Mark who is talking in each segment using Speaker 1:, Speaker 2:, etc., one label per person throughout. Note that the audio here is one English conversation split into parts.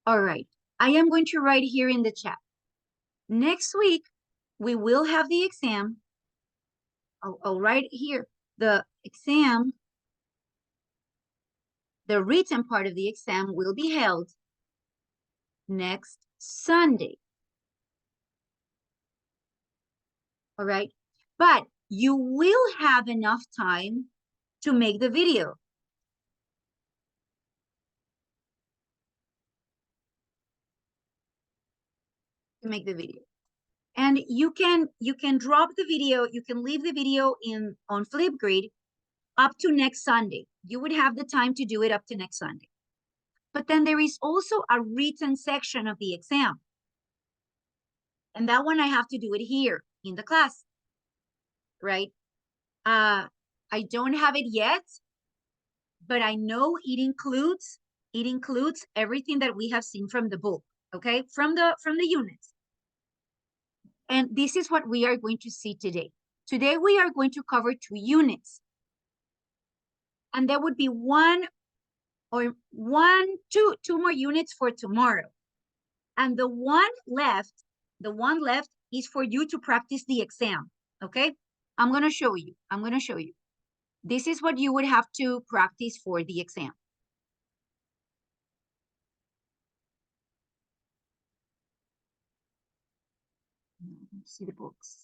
Speaker 1: All right. I am going to write here in the chat. Next week, we will have the exam. I'll write here. The exam, the written part of the exam will be held next Sunday. All right. But you will have enough time to make the video. To make the video. And you can drop the video, you can leave the video on Flipgrid up to next Sunday. You would have the time to do it up to next Sunday. But then there is also a written section of the exam. And that one I have to do it here in the class, right? I don't have it yet, but I know it includes everything that we have seen from the book, okay? From the units. And this is what we are going to see today. Today we are going to cover 2 units. And there would be two more units for tomorrow. And the one left is for you to practice the exam, okay? I'm gonna show you. This is what you would have to practice for the exam. See the books.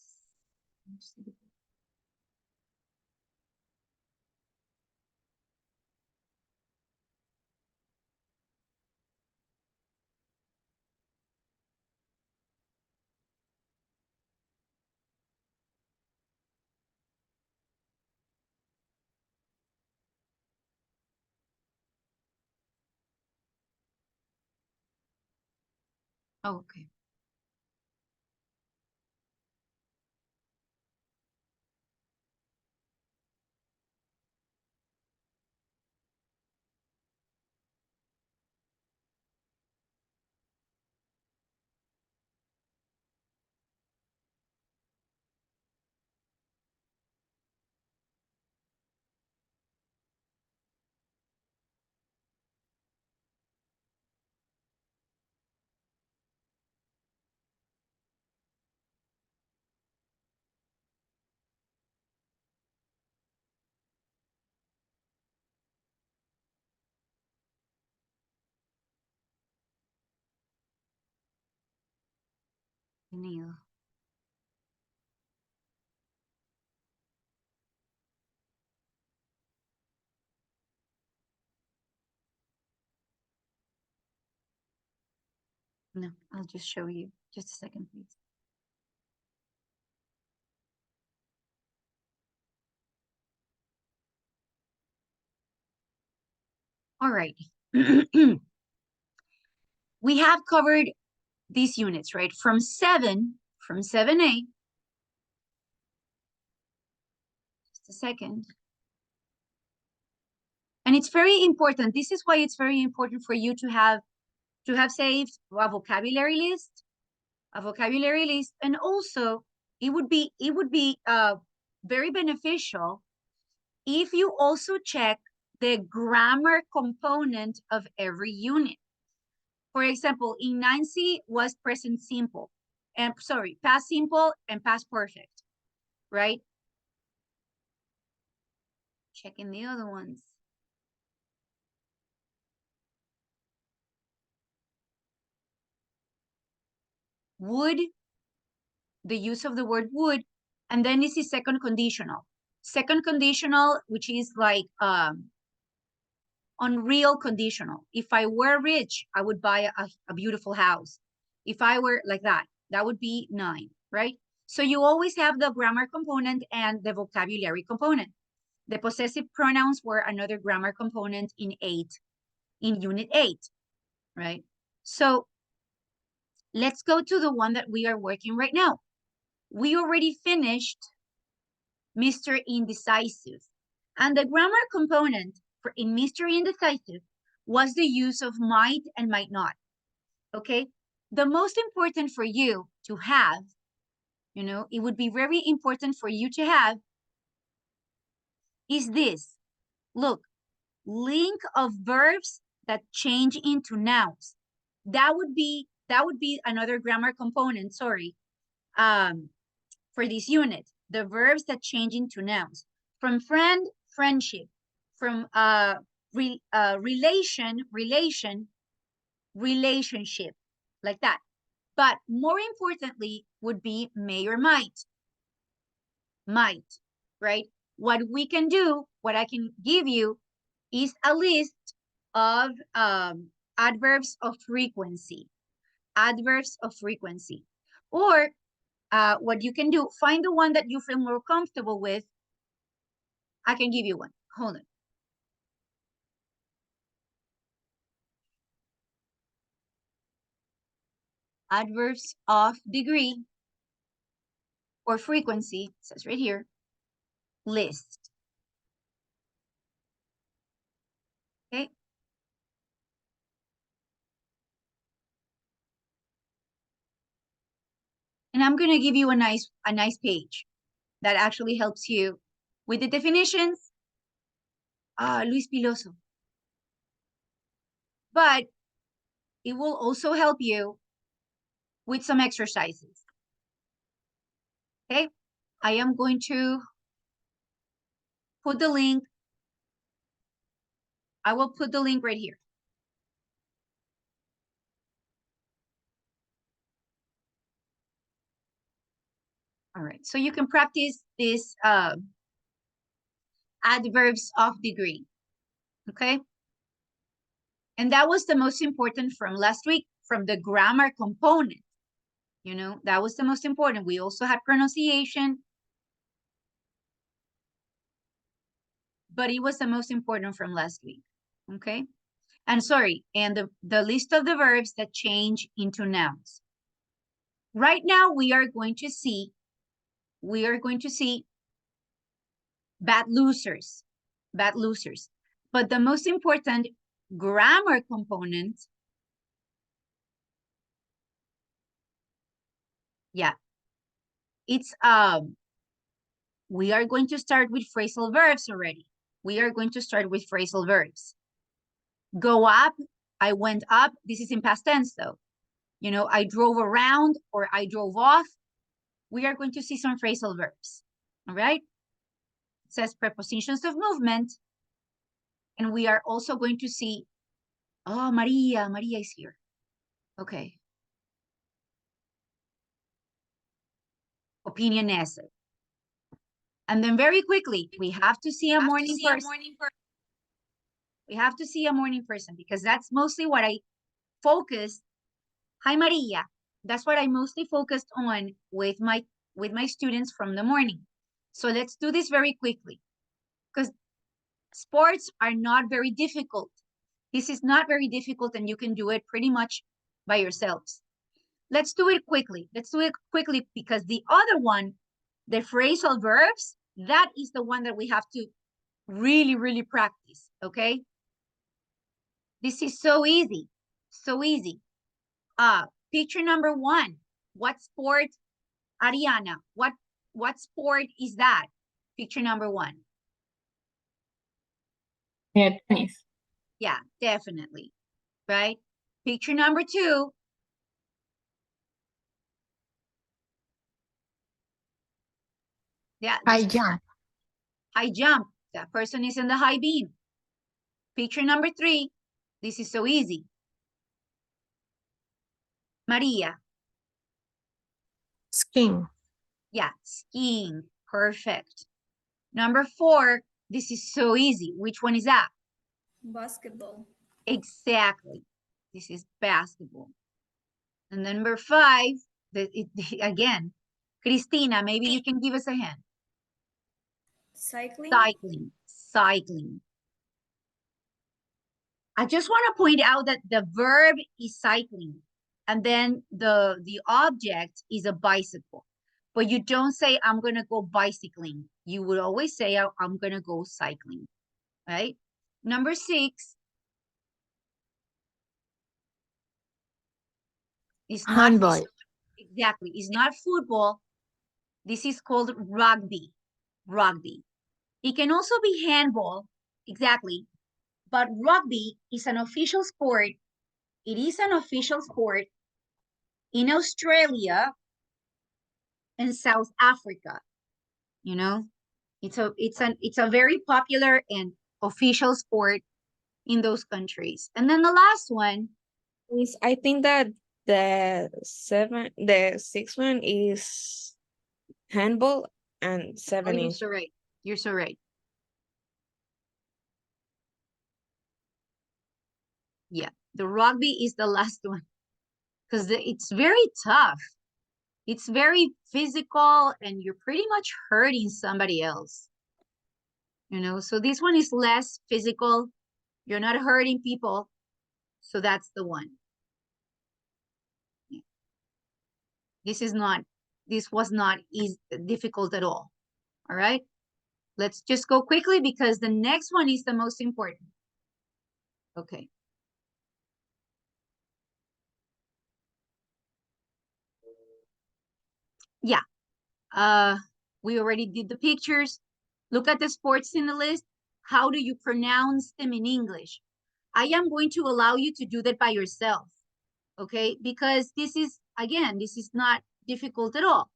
Speaker 1: Oh, okay. Neil. No, I'll just show you. Just a second, please. All right. We have covered these units, right? From 7A. Just a second. And it's very important. This is why it's very important for you to have saved a vocabulary list, and also it would be very beneficial if you also check the grammar component of every unit. For example, in 9C was present simple, and past simple and past perfect, right? Checking the other ones. Would, the use of the word would, and then this is second conditional. Second conditional, which is like unreal conditional. If I were rich, I would buy a beautiful house. If I were like that, that would be 9, right? So you always have the grammar component and the vocabulary component. The possessive pronouns were another grammar component in unit 8, right? So let's go to the one that we are working right now. We already finished Mr. Indecisive. And the grammar component in Mr. Indecisive was the use of might and might not, okay? The most important for you to have, it would be very important for you to have is this. Look, link of verbs that change into nouns. that would be another grammar component, sorry, for this unit. The verbs that change into nouns. From friend, friendship. From relation, relationship, like that. But more importantly would be may or might, right? What we can do, what I can give you is a list of adverbs of frequency, or what you can do, find the one that you feel more comfortable with. I can give you one. Hold on. Adverbs of degree or frequency, it says right here, list. Okay. And I'm gonna give you a nice page that actually helps you with the definitions. Luis Piloso. But it will also help you with some exercises. Okay, I am going to put the link. I will put the link right here. All right, so you can practice this adverbs of degree, okay? And that was the most important from last week, from the grammar component. You know, that was the most important. We also had pronunciation, but it was the most important from last week, okay? And sorry, and the list of the verbs that change into nouns. Right now, we are going to see bad losers. But the most important grammar component, yeah, it's we are going to start with phrasal verbs already. We are going to start with phrasal verbs. Go up, I went up. This is in past tense though. You know, I drove around or I drove off. We are going to see some phrasal verbs, all right? It says prepositions of movement. And we are also going to see, oh, Maria is here. Okay. Opinion essay. And then very quickly, we have to see a morning person. We have to see a morning person because that's mostly what I focused. Hi, Maria. That's what I mostly focused on with my students from the morning. So let's do this very quickly because sports are not very difficult. This is not very difficult and you can do it pretty much by yourselves. Let's do it quickly. Let's do it quickly because the other one, the phrasal verbs, that is the one that we have to really, really practice, okay? This is so easy, so easy. Picture number one, what sport, Ariana, what sport is that? Picture number one.
Speaker 2: Yeah, tennis.
Speaker 1: Yeah, definitely, right? Picture number two. Yeah.
Speaker 2: High jump.
Speaker 1: High jump. That person is in the high beam. Picture number three. This is so easy. Maria.
Speaker 2: Skiing.
Speaker 1: Yeah, skiing. Perfect. Number four. This is so easy. Which one is that?
Speaker 3: Basketball.
Speaker 1: Exactly. This is basketball. And number five, again, Cristina, maybe you can give us a hint.
Speaker 3: Cycling.
Speaker 1: Cycling. I just want to point out that the verb is cycling, and then the object is a bicycle. But you don't say, I'm going to go bicycling. You would always say, I'm going to go cycling, right? Number six is not
Speaker 2: handball.
Speaker 1: Exactly. It's not football. This is called rugby. It can also be handball. Exactly. But rugby is an official sport It is an official sport in Australia and South Africa. You know, it's a very popular and official sport in those countries. And then the last one,
Speaker 2: I think that the sixth one is handball, and
Speaker 1: oh,
Speaker 2: seven
Speaker 1: you're
Speaker 2: is
Speaker 1: so right. You're so right. Yeah, the rugby is the last one because it's very tough. It's very physical and you're pretty much hurting somebody else. You know, so this one is less physical. You're not hurting people. So that's the one. Yeah. This was not easy, difficult at all. All right. Let's just go quickly because the next one is the most important. Okay. Yeah. We already did the pictures. Look at the sports in the list. How do you pronounce them in English? I am going to allow you to do that by yourself. Okay, because this is, again, this is not difficult at all.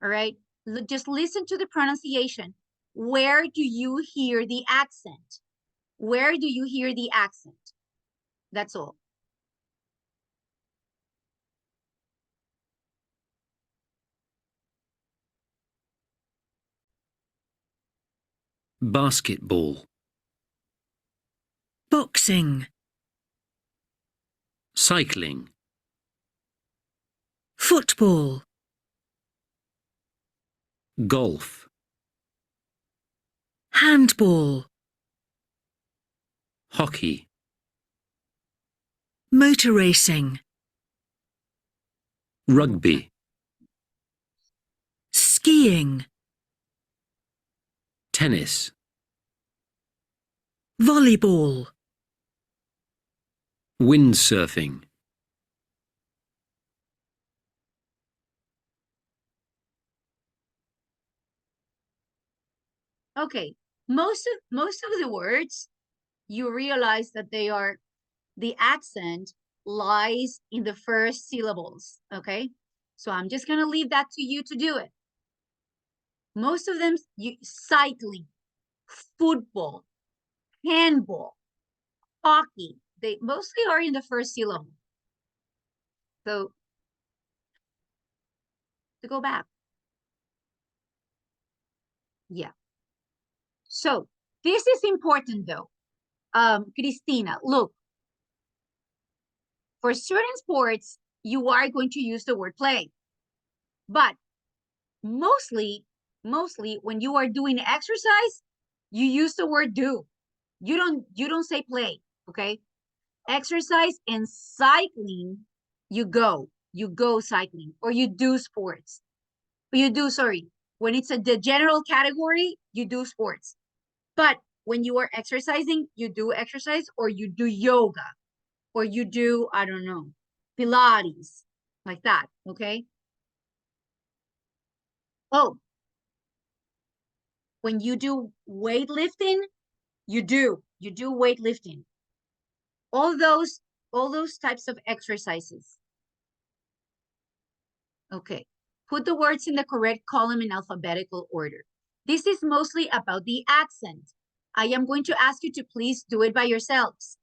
Speaker 1: All right, just listen to the pronunciation. Where do you hear the accent? Where do you hear the accent? That's all.
Speaker 4: Basketball,
Speaker 5: boxing,
Speaker 4: cycling,
Speaker 5: football,
Speaker 4: golf,
Speaker 5: handball,
Speaker 4: hockey,
Speaker 5: motor racing,
Speaker 4: rugby,
Speaker 5: skiing,
Speaker 4: tennis,
Speaker 5: volleyball,
Speaker 4: windsurfing,
Speaker 1: Okay, most of the words, you realize that they are, the accent lies in the first syllables. Okay, so I'm just gonna leave that to you to do it. Most of them, cycling, football, handball, hockey, they mostly are in the first syllable. So to go back. Yeah. So this is important though. Cristina, look, for certain sports, you are going to use the word play. But mostly when you are doing exercise, you use the word do. You don't say play, okay? Exercise and cycling, you go cycling, or you do sports. Sorry, when it's the general category, you do sports. But when you are exercising, you do exercise, or you do yoga, or you do, I don't know, Pilates, like that, okay? Oh, when you do weightlifting, you do weightlifting. All those types of exercises. Okay, put the words in the correct column in alphabetical order. This is mostly about the accent. I am going to ask you to please do it by yourselves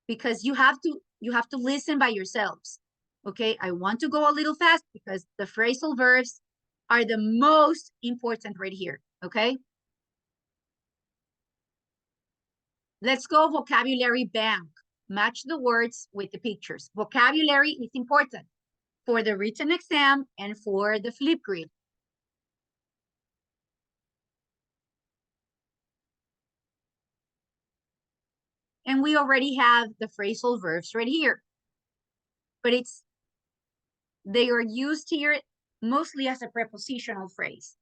Speaker 1: because you have to listen by yourselves. Okay, I want to go a little fast because the phrasal verbs are the most important right here. Okay, let's go vocabulary bank. Match the words with the pictures. Vocabulary is important for the written exam and for the Flipgrid. And we already have the phrasal verbs right here. But they are used here mostly as a prepositional phrase.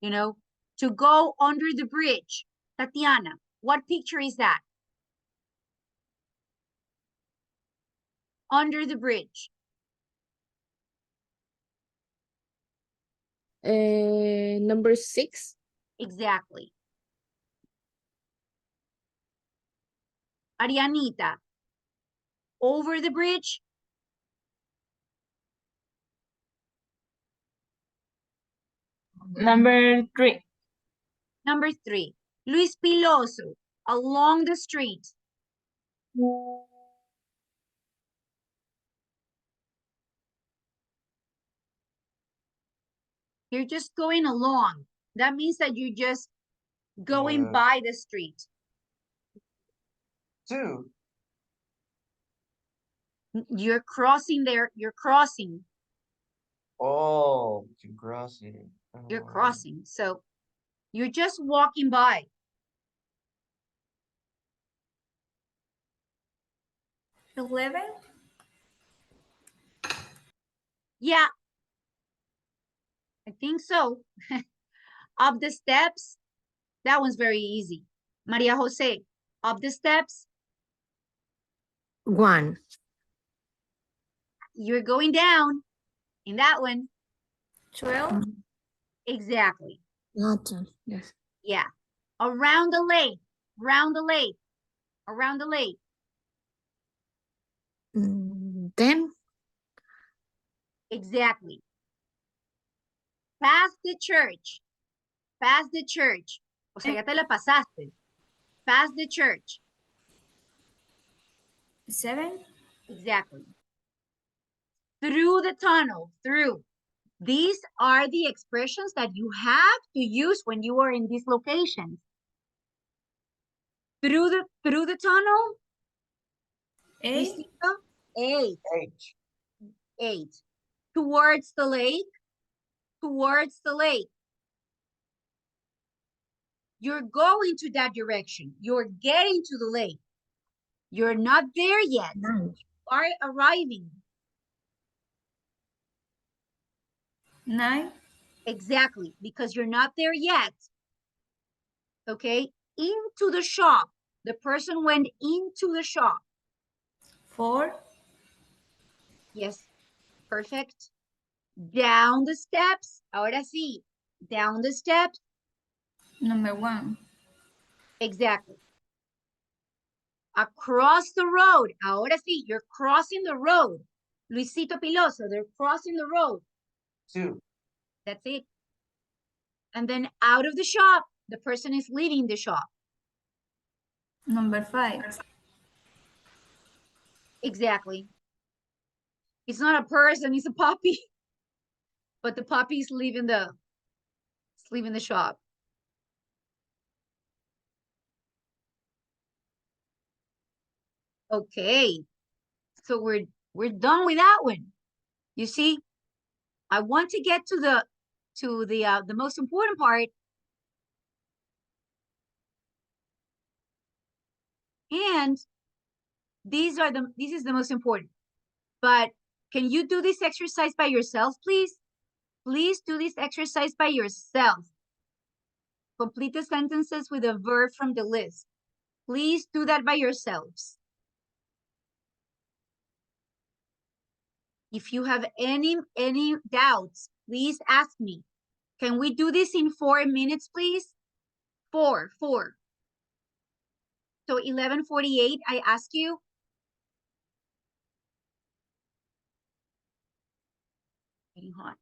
Speaker 1: You know, to go under the bridge. Tatiana, what picture is that? Under the bridge.
Speaker 2: number 6.
Speaker 1: Exactly. Arianita, over the bridge?
Speaker 6: Number 3.
Speaker 1: Number 3. Luis Piloso, along the street. You're just going along. That means that you're just going by the street.
Speaker 7: 2.
Speaker 1: You're crossing there. You're crossing.
Speaker 7: Oh, you're crossing.
Speaker 1: You're crossing. So you're just walking by.
Speaker 3: 11.
Speaker 1: Yeah, I think so. Up the steps. That one's very easy. Maria Jose, up the steps.
Speaker 5: 1.
Speaker 1: You're going down in that one.
Speaker 3: 12.
Speaker 1: Exactly.
Speaker 2: Latin. Yes.
Speaker 1: Yeah. Around the lake. Around the lake. Around the lake.
Speaker 2: 10.
Speaker 1: Exactly. Past the church. Past the church. O sea, ya te la pasaste. Past the church.
Speaker 3: 7.
Speaker 1: Exactly. Through the tunnel. Through. These are the expressions that you have to use when you are in these locations. Through the tunnel.
Speaker 3: 8.
Speaker 1: Luisito? 8.
Speaker 7: 8.
Speaker 1: 8. Towards the lake. Towards the lake. You're going to that direction. You're getting to the lake. You're not there yet.
Speaker 2: 9.
Speaker 1: You are arriving.
Speaker 3: 9.
Speaker 1: Exactly, because you're not there yet. Okay, into the shop. The person went into the shop.
Speaker 3: 4.
Speaker 1: Yes, perfect. Down the steps. Ahora sí, down the steps.
Speaker 3: Number 1.
Speaker 1: Exactly. Across the road. Ahora sí, you're crossing the road. Luisito Piloso, they're crossing the road.
Speaker 7: 2.
Speaker 1: That's it. And then out of the shop, the person is leaving the shop.
Speaker 3: Number 5.
Speaker 1: Exactly. It's not a person, it's a puppy. But the puppy is leaving the shop. Okay. So we're done with that one. You see, I want to get to the most important part. And this is the most important. But can you do this exercise by yourself, please? Please do this exercise by yourself. Complete the sentences with a verb from the list. Please do that by yourselves. If you have any doubts, please ask me. Can we do this in 4 minutes, please? 4. So 11:48, I ask you. Getting hot.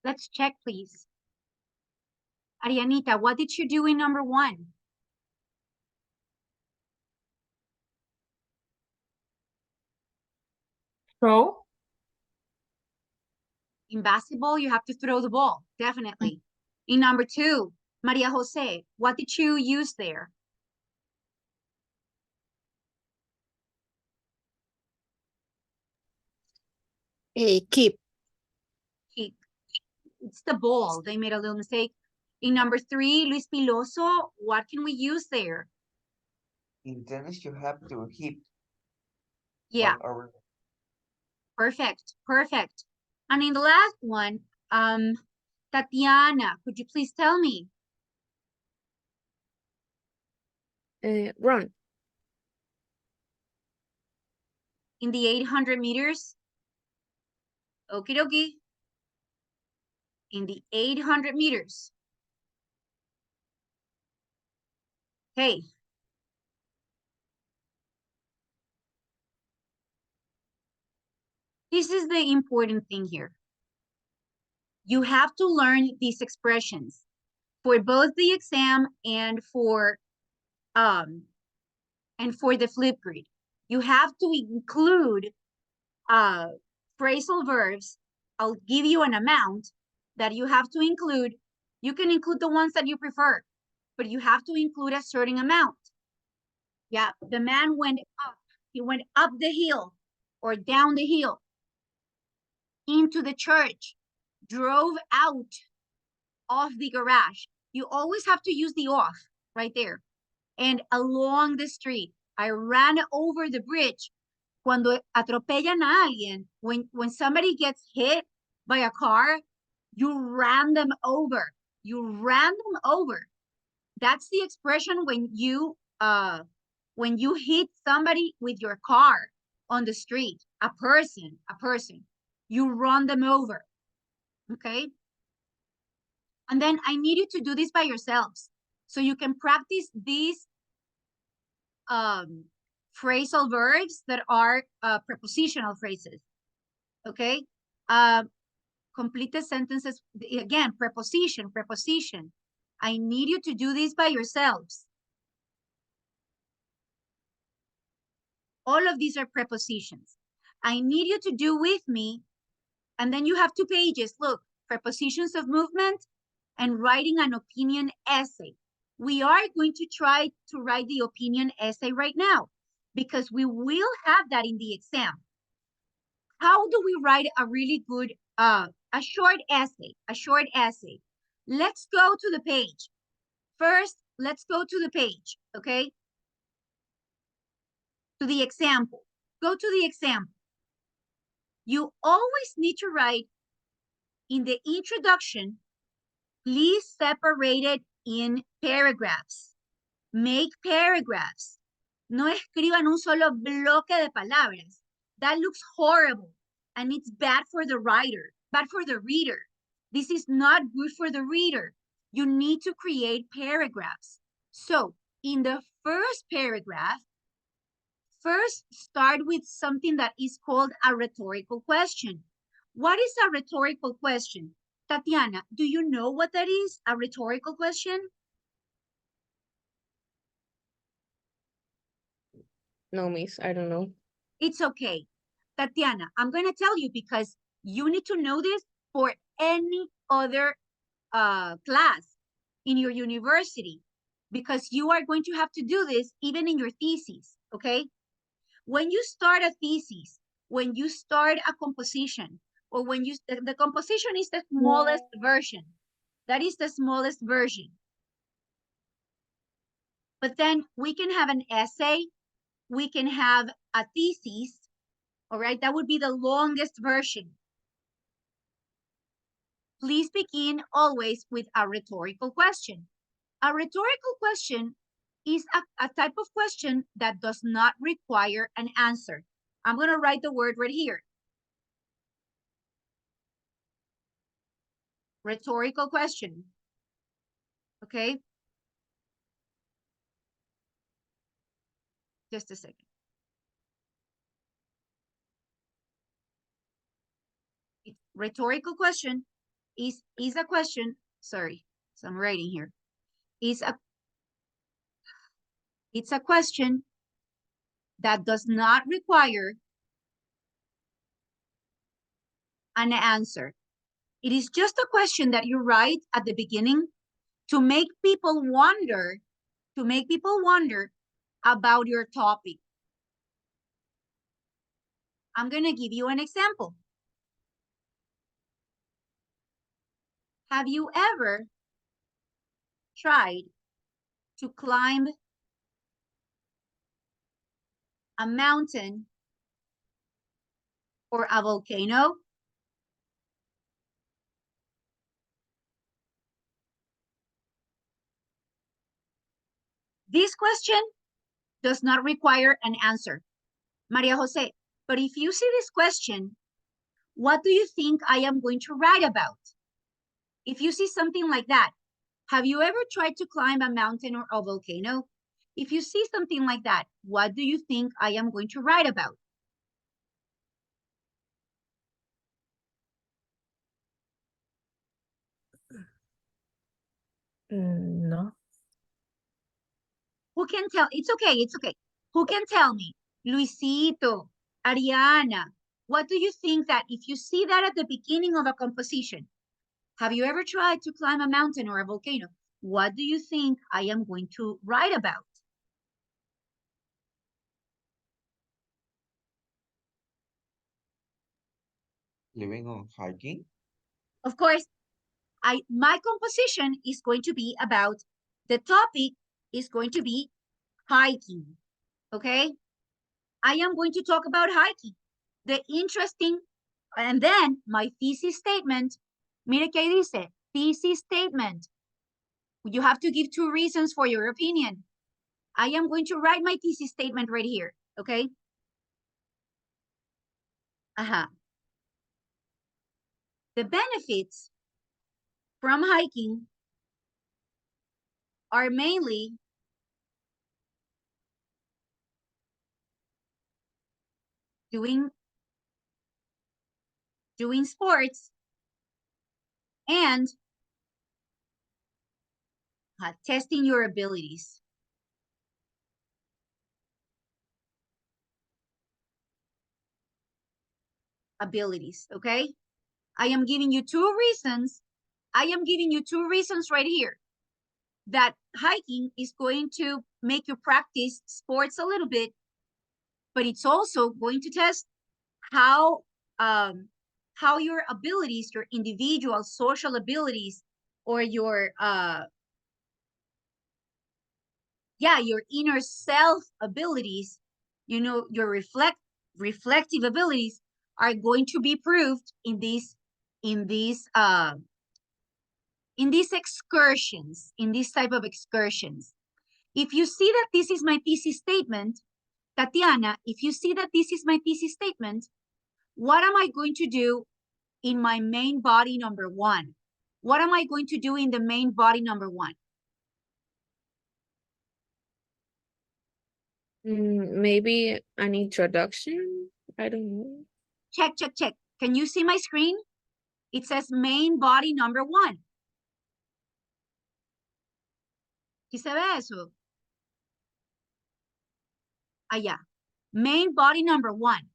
Speaker 1: Let's check, please. Arianita, what did you do in number 1?
Speaker 2: Throw.
Speaker 1: In basketball, you have to throw the ball, definitely. In number 2, Maria Jose, what did you use there?
Speaker 2: Keep.
Speaker 1: Keep. It's the ball. They made a little mistake. In number 3, Luis Piloso, what can we use there?
Speaker 7: In tennis, you have to hit.
Speaker 1: Yeah,
Speaker 7: Like over.
Speaker 1: perfect, perfect. And in the last one, Tatiana, could you please tell me?
Speaker 2: Run.
Speaker 1: In the 800 meters? Okie dokie. In the 800 meters. Okay. This is the important thing here. You have to learn these expressions for both the exam and for the flip grid. You have to include phrasal verbs. I'll give you an amount that you have to include. You can include the ones that you prefer, but you have to include a certain amount. Yeah, the man went up. He went up the hill or down the hill into the church, drove out of the garage. You always have to use the off right there. And along the street, I ran over the bridge. Cuando atropellan a alguien, when somebody gets hit by a car, you ran them over. You ran them over. That's the expression when you hit somebody with your car on the street, a person, you run them over. Okay? And then I need you to do this by yourselves. So you can practice these phrasal verbs that are prepositional phrases. Okay? Complete the sentences. Again, preposition. I need you to do this by yourselves. All of these are prepositions. I need you to do with me, and then you have 2 pages. Look, prepositions of movement and writing an opinion essay. We are going to try to write the opinion essay right now because we will have that in the exam. How do we write a really good, a short essay? Let's go to the page. First, let's go to the page, okay? To the example. Go to the example. You always need to write in the introduction, please separate it in paragraphs. Make paragraphs. No escriban un solo bloque de palabras. That looks horrible and it's bad for the writer, bad for the reader. This is not good for the reader. You need to create paragraphs. So in the first paragraph, first start with something that is called a rhetorical question. What is a rhetorical question? Tatiana, do you know what that is, a rhetorical question?
Speaker 2: No, miss, I don't know.
Speaker 1: It's okay. Tatiana, I'm going to tell you because you need to know this for any other class in your university, because you are going to have to do this even in your thesis, okay? When you start a thesis, when you start a composition, or when you, the composition is the smallest version. That is the smallest version. But then we can have an essay, we can have a thesis, all right? That would be the longest version. Please begin always with a rhetorical question. A rhetorical question is a type of question that does not require an answer. I'm going to write the word right here. Rhetorical question. Okay? Just a second. Rhetorical question is a question, sorry, so I'm writing here. It's a question that does not require an answer. It is just a question that you write at the beginning to make people wonder, about your topic. I'm going to give you an example. Have you ever tried to climb a mountain or a volcano? This question does not require an answer. Maria Jose, but if you see this question, what do you think I am going to write about? If you see something like that, have you ever tried to climb a mountain or a volcano? If you see something like that, what do you think I am going to write about?
Speaker 2: No.
Speaker 1: Who can tell? It's okay, it's okay. Who can tell me? Luisito, Ariana, what do you think that if you see that at the beginning of a composition, have you ever tried to climb a mountain or a volcano? What do you think I am going to write about?
Speaker 7: Living on hiking?
Speaker 1: Of course, my composition is going to be about, the topic is going to be hiking, okay? I am going to talk about hiking. The interesting, and then my thesis statement, mire que dice, thesis statement. You have to give 2 reasons for your opinion. I am going to write my thesis statement right here, okay? The benefits from hiking are mainly doing sports and testing your abilities. Okay? I am giving you 2 reasons. I am giving you 2 reasons right here that hiking is going to make you practice sports a little bit, but it's also going to test how your abilities, your individual social abilities, or your your inner self abilities, you know, your reflective abilities are going to be proved in these excursions, in this type of excursions. If you see that this is my thesis statement, Tatiana, if you see that this is my thesis statement, what am I going to do in my main body number 1? What am I going to do in the main body number 1?
Speaker 2: Maybe an introduction? I don't know.
Speaker 1: Check, check, check. Can you see my screen? It says main body number 1. ¿Sí se ve eso? Allá. Main body number 1.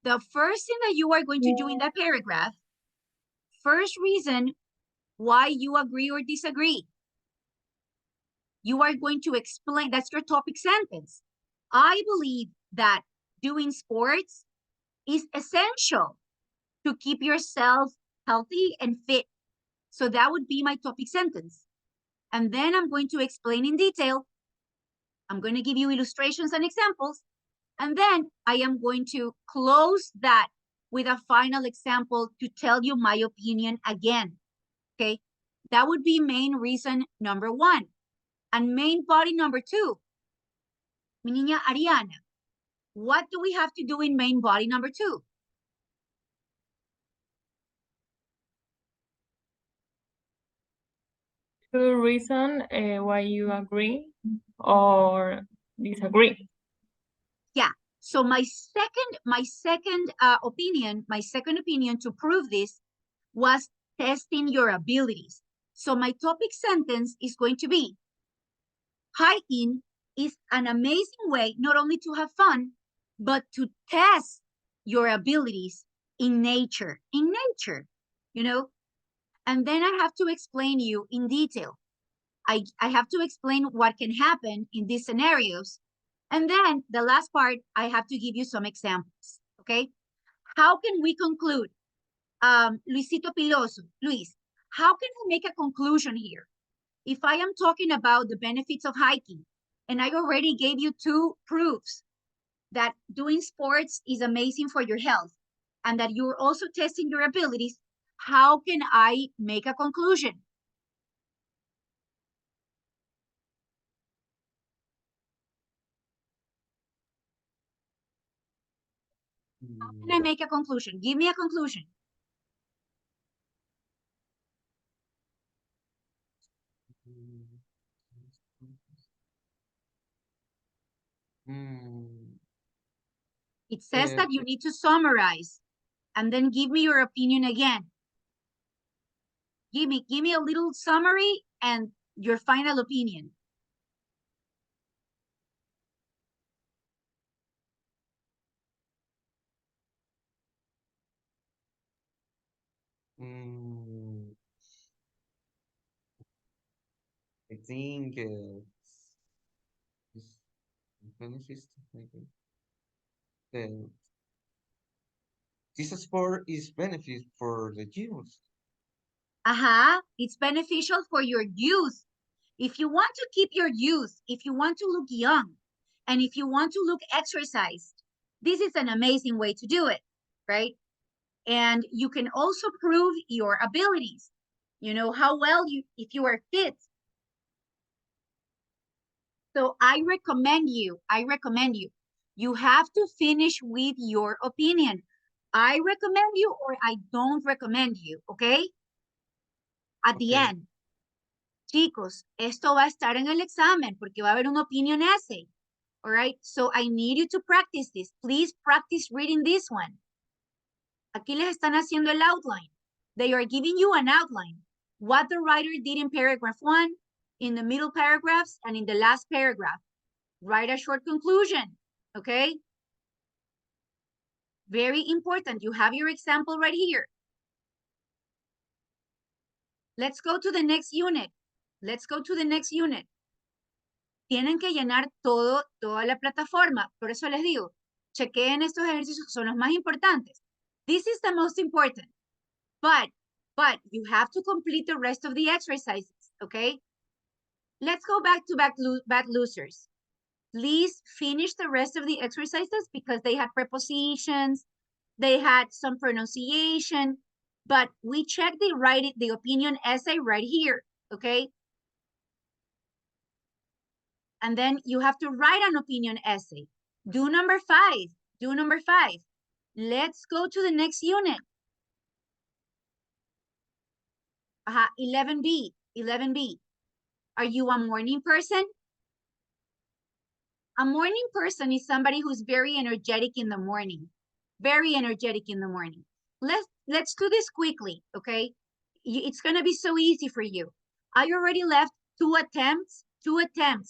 Speaker 1: The first thing that you are going to do in that paragraph, first reason why you agree or disagree. You are going to explain, that's your topic sentence. I believe that doing sports is essential to keep yourself healthy and fit. So that would be my topic sentence. And then I'm going to explain in detail. I'm going to give you illustrations and examples. And then I am going to close that with a final example to tell you my opinion again. Okay, that would be main reason number 1. And main body number 2. Mi niña Ariana, what do we have to do in main body number 2?
Speaker 6: To reason why you agree or disagree.
Speaker 1: Yeah. So my second opinion to prove this was testing your abilities. So my topic sentence is going to be, hiking is an amazing way not only to have fun, but to test your abilities in nature, you know? And then I have to explain you in detail. I have to explain what can happen in these scenarios. And then the last part, I have to give you some examples, okay? How can we conclude? Luisito Piloso, Luis, how can we make a conclusion here? If I am talking about the benefits of hiking, and I already gave you 2 proofs that doing sports is amazing for your health, and that you're also testing your abilities, how can I make a conclusion? How can I make a conclusion? Give me a conclusion. It says that you need to summarize and then give me your opinion again. Give me a little summary and your final opinion.
Speaker 7: I think it's benefits. The this sport is benefit for the youth.
Speaker 1: It's beneficial for your youth. If you want to keep your youth, if you want to look young, and if you want to look exercised, this is an amazing way to do it, right? And you can also prove your abilities. You know how well if you are fit. So I recommend you, you have to finish with your opinion. I recommend you or I don't recommend you, okay? At the
Speaker 7: Okay.
Speaker 1: end. Chicos, esto va a estar en el examen porque va a haber un opinion essay. All right, so I need you to practice this. Please practice reading this one. Aquí les están haciendo el outline. They are giving you an outline. What the writer did in paragraph 1, in the middle paragraphs, and in the last paragraph. Write a short conclusion, okay? Very important. You have your example right here. Let's go to the next unit. Let's go to the next unit. Tienen que llenar toda la plataforma. Por eso les digo, chequeen estos ejercicios que son los más importantes. This is the most important. But you have to complete the rest of the exercises, okay? Let's go back to back losers. Please finish the rest of the exercises because they had prepositions, they had some pronunciation, but we checked the opinion essay right here, okay? And then you have to write an opinion essay. Do number 5, do number 5. Let's go to the next unit. 11B, 11B. Are you a morning person? A morning person is somebody who's very energetic in the morning. Very energetic in the morning. Let's do this quickly, okay? It's gonna be so easy for you. I already left 2 attempts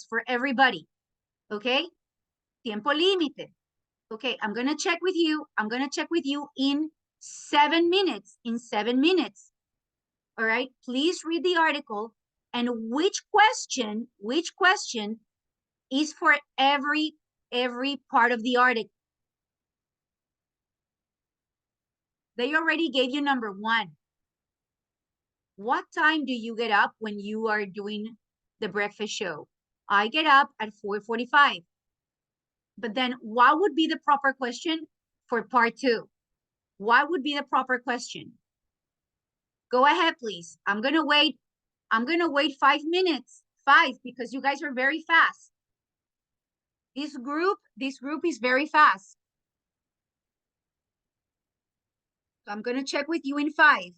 Speaker 1: for everybody, okay? Tiempo límite. Okay, I'm gonna check with you in 7 minutes, All right, please read the article and which question is for every part of the article. They already gave you number 1. What time do you get up when you are doing the breakfast show? I get up at 4:45. But then what would be the proper question for part 2? What would be the proper question? Go ahead, please. I'm gonna wait 5 minutes. 5, because you guys are very fast. This group is very fast. So I'm gonna check with you in 5.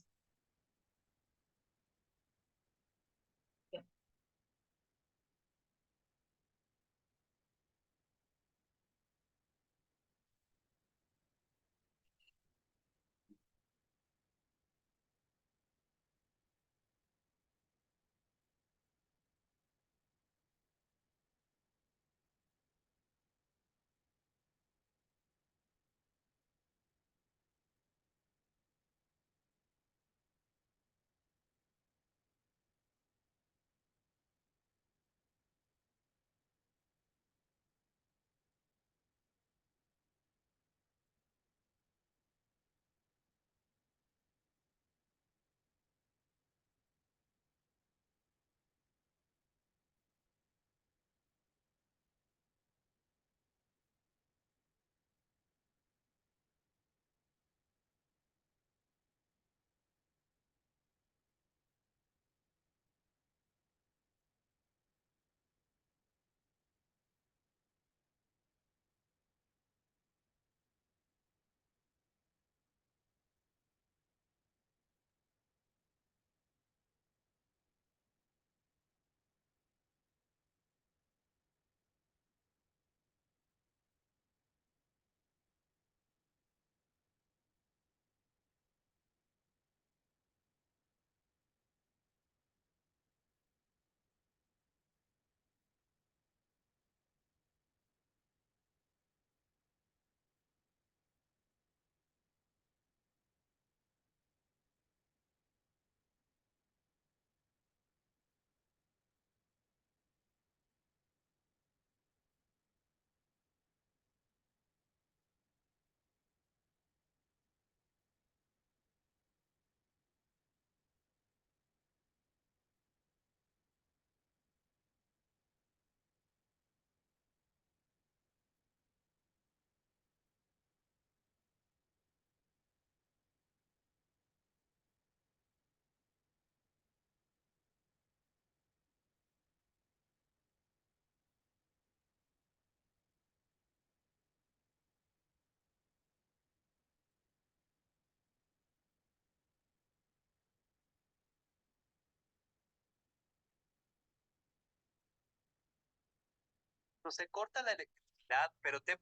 Speaker 8: No se corta la electricidad, pero te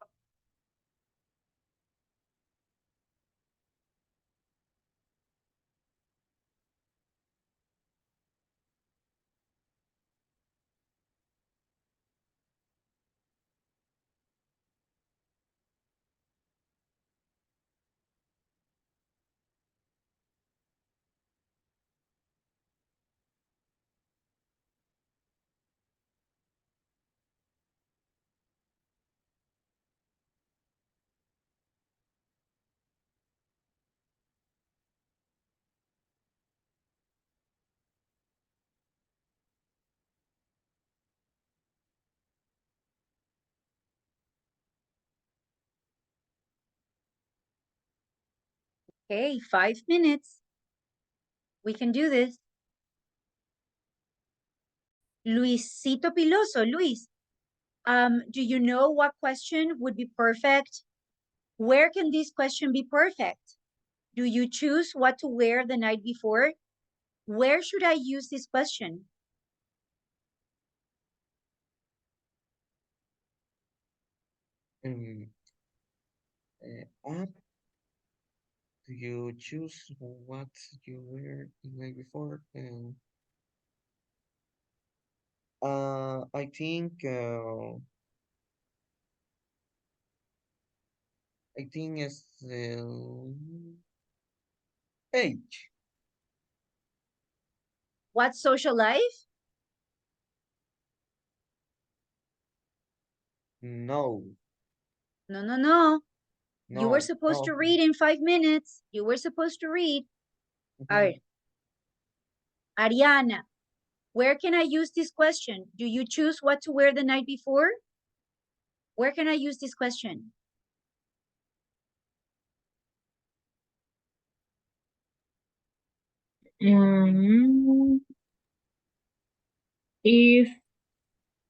Speaker 1: Okay, 5 minutes. We can do this. Luisito Piloso, Luis, do you know what question would be perfect? Where can this question be perfect? Do you choose what to wear the night before? Where should I use this question?
Speaker 7: Um, app, do you choose what you wear the night before? And I think it's age.
Speaker 1: What social life?
Speaker 7: No,
Speaker 1: No, no, no. You were
Speaker 7: no,
Speaker 1: supposed to
Speaker 7: no.
Speaker 1: read in 5 minutes. You were supposed to read. All
Speaker 7: Mhm.
Speaker 1: right. Ariana, where can I use this question? Do you choose what to wear the night before? Where can I use this question?
Speaker 6: Mm, is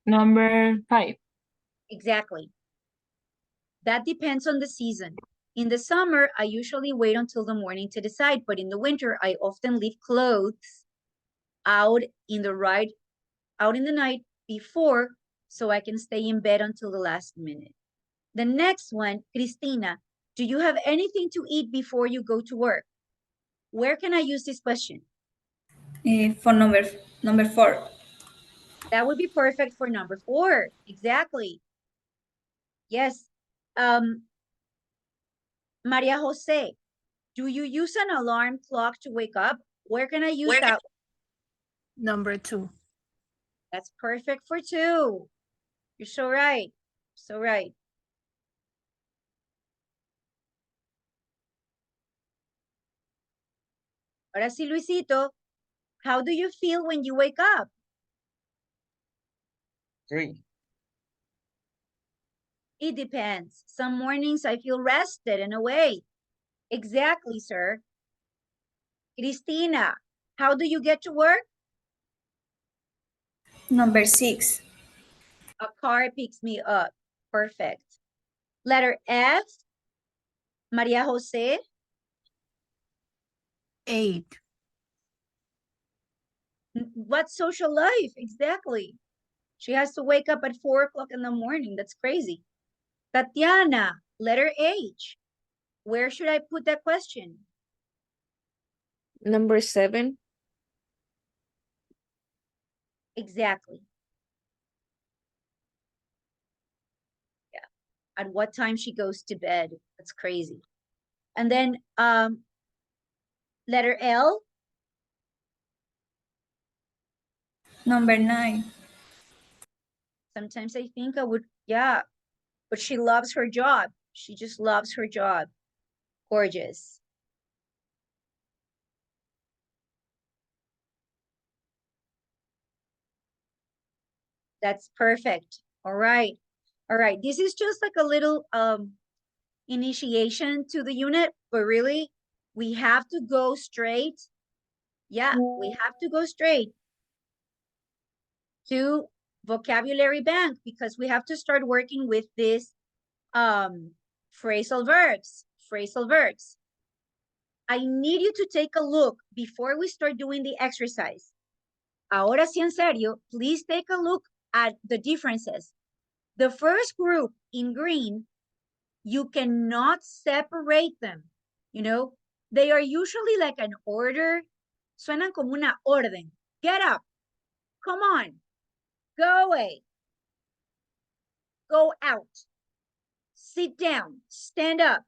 Speaker 6: number 5.
Speaker 1: Exactly. That depends on the season. In the summer, I usually wait until the morning to decide, but in the winter, I often leave clothes out in the night before so I can stay in bed until the last minute. The next one, Christina, do you have anything to eat before you go to work? Where can I use this question?
Speaker 3: For number 4.
Speaker 1: That would be perfect for number 4. Exactly. Yes. Maria Jose, do you use an alarm clock to wake up? Where can I use that?
Speaker 5: Number 2.
Speaker 1: That's perfect for 2. You're so right. So right. Ahora sí, Luisito, how do you feel when you wake up?
Speaker 7: 3.
Speaker 1: It depends. Some mornings I feel rested and awake. Exactly, sir. Cristina, how do you get to work?
Speaker 3: Number 6.
Speaker 1: A car picks me up. Perfect. Letter F, Maria Jose.
Speaker 5: 8.
Speaker 1: What social life? Exactly. She has to wake up at 4 o'clock in the morning. That's crazy. Tatiana, letter H. Where should I put that question?
Speaker 2: Number 7.
Speaker 1: Exactly. Yeah. At what time she goes to bed. That's crazy. And then letter L.
Speaker 3: Number 9.
Speaker 1: Sometimes I think I would, yeah, but she loves her job. She just loves her job. Gorgeous. That's perfect. All right. All right. This is just like a little initiation to the unit, but really we have to go straight. Yeah, we have to go straight to vocabulary bank because we have to start working with this phrasal verbs. Phrasal verbs. I need you to take a look before we start doing the exercise. Ahora sí, en serio, please take a look at the differences. The first group in green, you cannot separate them. You know, they are usually like an order. Suenan como una orden. Get up. Come on. Go away. Go out. Sit down. Stand up.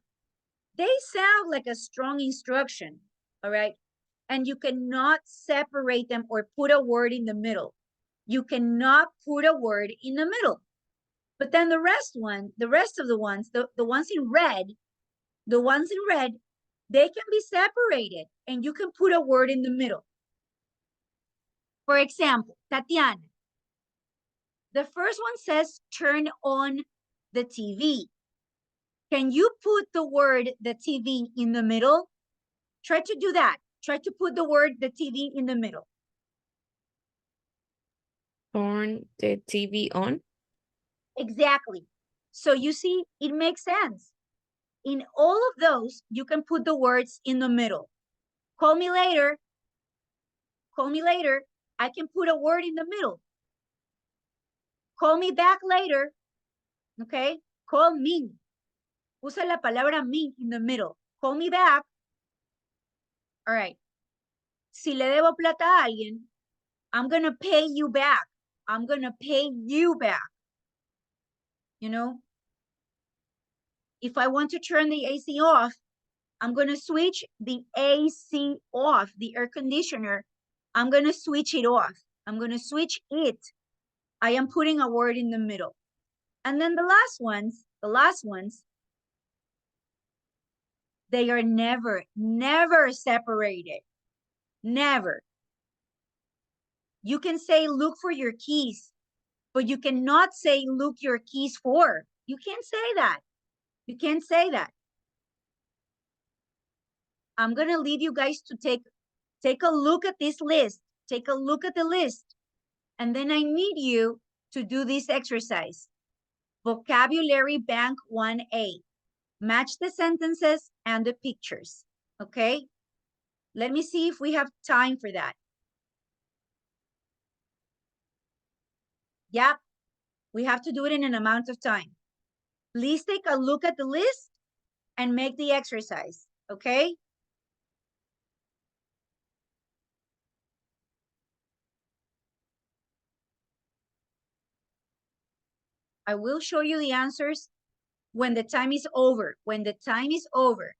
Speaker 1: They sound like a strong instruction. All right. And you cannot separate them or put a word in the middle. You cannot put a word in the middle. But then the rest of the ones, the ones in red, they can be separated and you can put a word in the middle. For example, Tatiana, the first one says turn on the TV. Can you put the word the TV in the middle? Try to do that. Try to put the word, the TV in the middle.
Speaker 2: Turn the TV on.
Speaker 1: Exactly. So you see, it makes sense. In all of those, you can put the words in the middle. Call me later. Call me later. I can put a word in the middle. Call me back later. Okay? Call me. Usa la palabra me in the middle. Call me back. All right. Si le debo plata a alguien, I'm going to pay you back. I'm going to pay you back. You know? If I want to turn the AC off, I'm going to switch the AC off, the air conditioner. I'm going to switch it off. I'm going to switch it. I am putting a word in the middle. And then the last ones, they are never separated. Never. You can say, look for your keys, but you cannot say, look your keys for. You can't say that. You can't say that. I'm going to leave you guys to take a look at this list. Take a look at the list. And then I need you to do this exercise. Vocabulary Bank 1A. Match the sentences and the pictures. Okay? Let me see if we have time for that. Yep. We have to do it in an amount of time. Please take a look at the list and make the exercise. Okay? I will show you the answers when the time is over. When the time is over.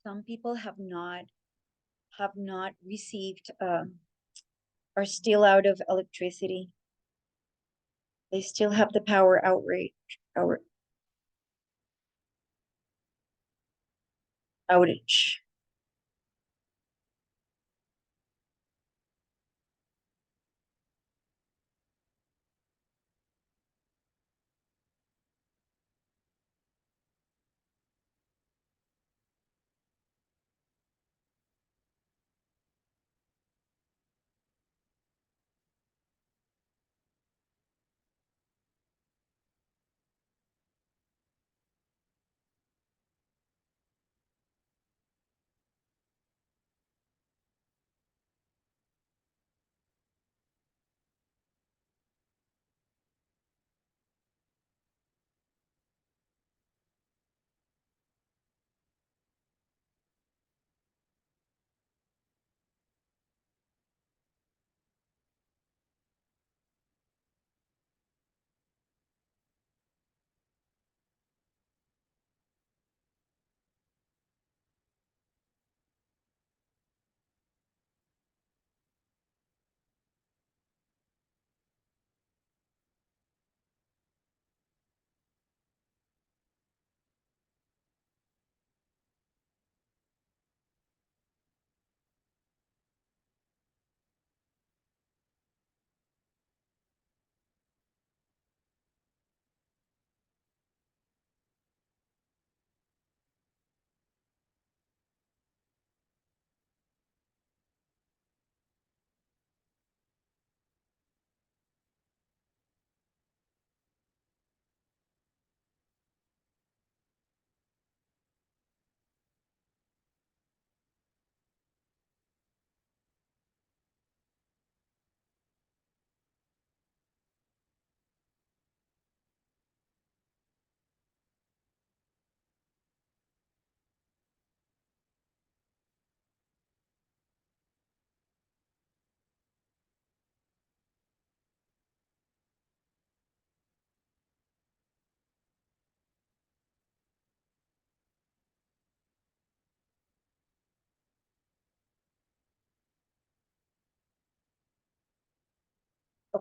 Speaker 1: Some people have not received are still out of electricity. They still have the power outrage.
Speaker 2: outage.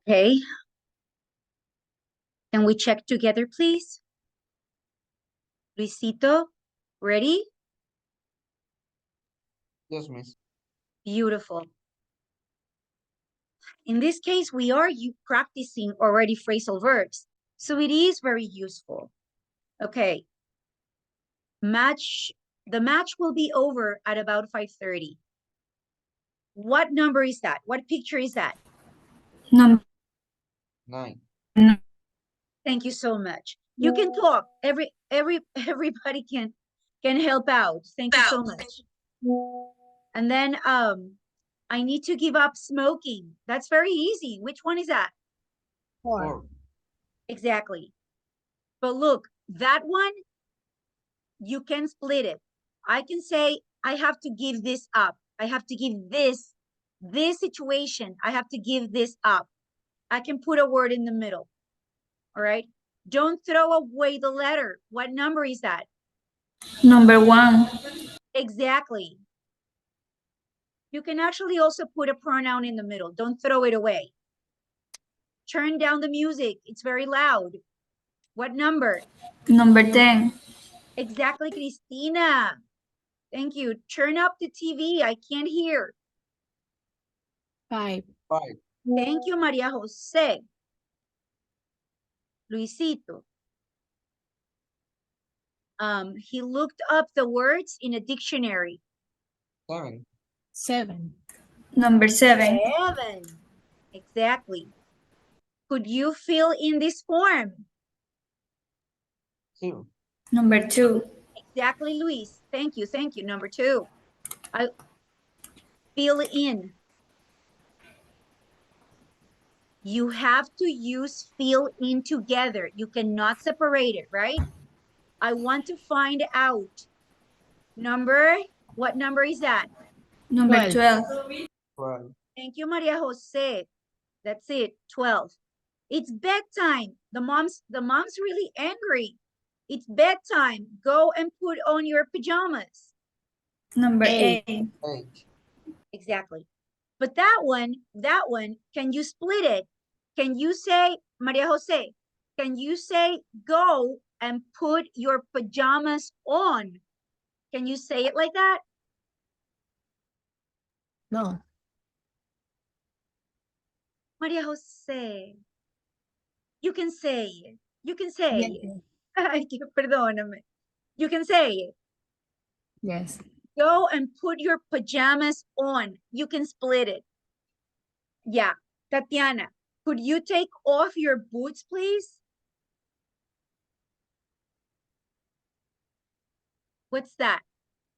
Speaker 1: Okay. Can we check together, please? Luisito, ready?
Speaker 7: Yes, miss.
Speaker 1: Beautiful. In this case, we are practicing already phrasal verbs, so it is very useful. Okay. The match will be over at about 5:30. What number is that? What picture is that?
Speaker 3: Number
Speaker 7: 9.
Speaker 1: Thank you so much. You can talk. Everybody can help out. Thank you so much. And then I need to give up smoking. That's very easy. Which one is that?
Speaker 7: 4.
Speaker 1: Exactly. But look, that one, you can split it. I can say, I have to give this up. I have to give this situation. I have to give this up. I can put a word in the middle. All right. Don't throw away the letter. What number is that?
Speaker 3: number 1.
Speaker 1: Exactly. You can actually also put a pronoun in the middle. Don't throw it away. Turn down the music. It's very loud. What number?
Speaker 3: Number 10.
Speaker 1: Exactly, Cristina. Thank you. Turn up the TV. I can't hear.
Speaker 2: 5.
Speaker 7: 5.
Speaker 1: Thank you, Maria Jose. Luisito. He looked up the words in a dictionary.
Speaker 7: 7.
Speaker 2: 7.
Speaker 3: Number 7.
Speaker 1: 7. Exactly. Could you fill in this form?
Speaker 7: 2.
Speaker 3: Number 2.
Speaker 1: Exactly, Luis. Thank you. Thank you. Number 2. I fill in. You have to use fill in together. You cannot separate it, right? I want to find out. What number is that?
Speaker 3: Number
Speaker 5: 12.
Speaker 3: 12.
Speaker 7: 12.
Speaker 1: Thank you, Maria Jose. That's it, 12. It's bedtime. The mom's really angry. It's bedtime. Go and put on your pajamas.
Speaker 3: Number
Speaker 2: 8.
Speaker 3: 8.
Speaker 7: 8.
Speaker 1: Exactly. But that one, can you split it? Can you say, Maria Jose, can you say, go and put your pajamas on? Can you say it like that?
Speaker 5: No.
Speaker 1: Maria Jose. You can say it. You can say
Speaker 5: Yes.
Speaker 1: it. Ay, perdóname. You can say it.
Speaker 5: Yes.
Speaker 1: Go and put your pajamas on. You can split it. Yeah. Tatiana, could you take off your boots, please? What's that?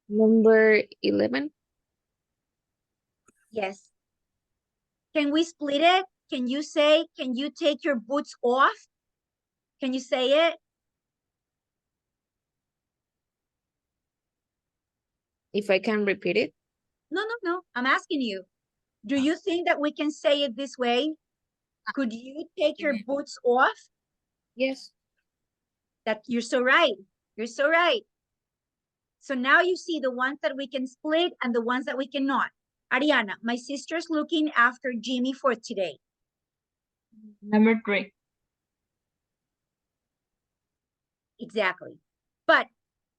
Speaker 2: Number 11.
Speaker 1: Yes. Can we split it? Can you say, can you take your boots off? Can you say it?
Speaker 2: If I can repeat it.
Speaker 1: No. I'm asking you. Do you think that we can say it this way? Could you take your boots off?
Speaker 2: Yes.
Speaker 1: That you're so right. You're so right. So now you see the ones that we can split and the ones that we cannot. Ariana, my sister's looking after Jimmy for today.
Speaker 6: Number 3.
Speaker 1: Exactly. But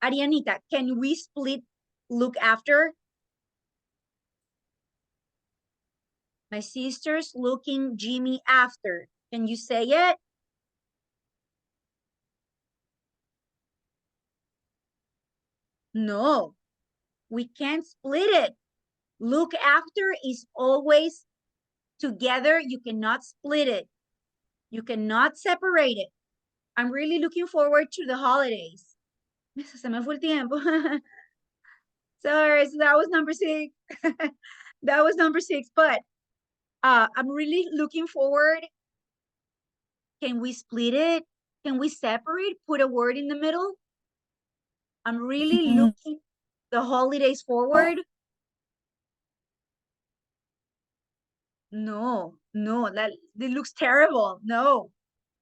Speaker 1: Arianita, can we split look after? My sister's looking Jimmy after. Can you say it? No, we can't split it. Look after is always together. You cannot split it. You cannot separate it. I'm really looking forward to the holidays. Se me fue el tiempo. Sorry, so that was number 6. That was number 6, but I'm really looking forward. Can we split it? Can we separate, put a word in the middle? I'm really looking the holidays forward. No, that it looks terrible. No,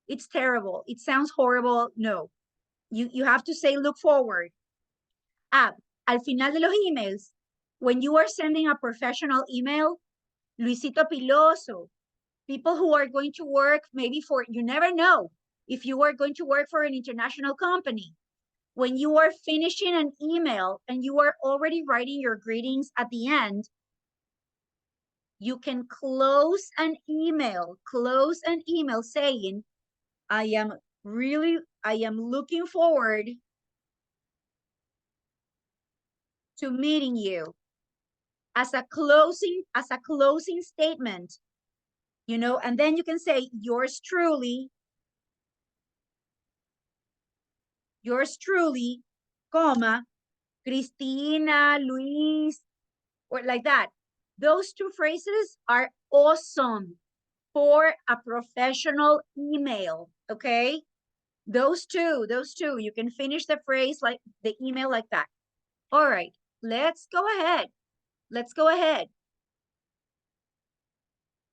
Speaker 1: it's terrible. It sounds horrible. No, you have to say look forward. Al final de los emails, when you are sending a professional email, Luisito Piloso, people who are going to work maybe for, you never know if you are going to work for an international company. When you are finishing an email and you are already writing your greetings at the end, you can close an email saying, I am looking forward to meeting you, as a closing statement, and then you can say yours truly, comma, Cristina, Luis, or like that. Those 2 phrases are awesome for a professional email, okay? Those two, you can finish the phrase like the email like that. All right, let's go ahead.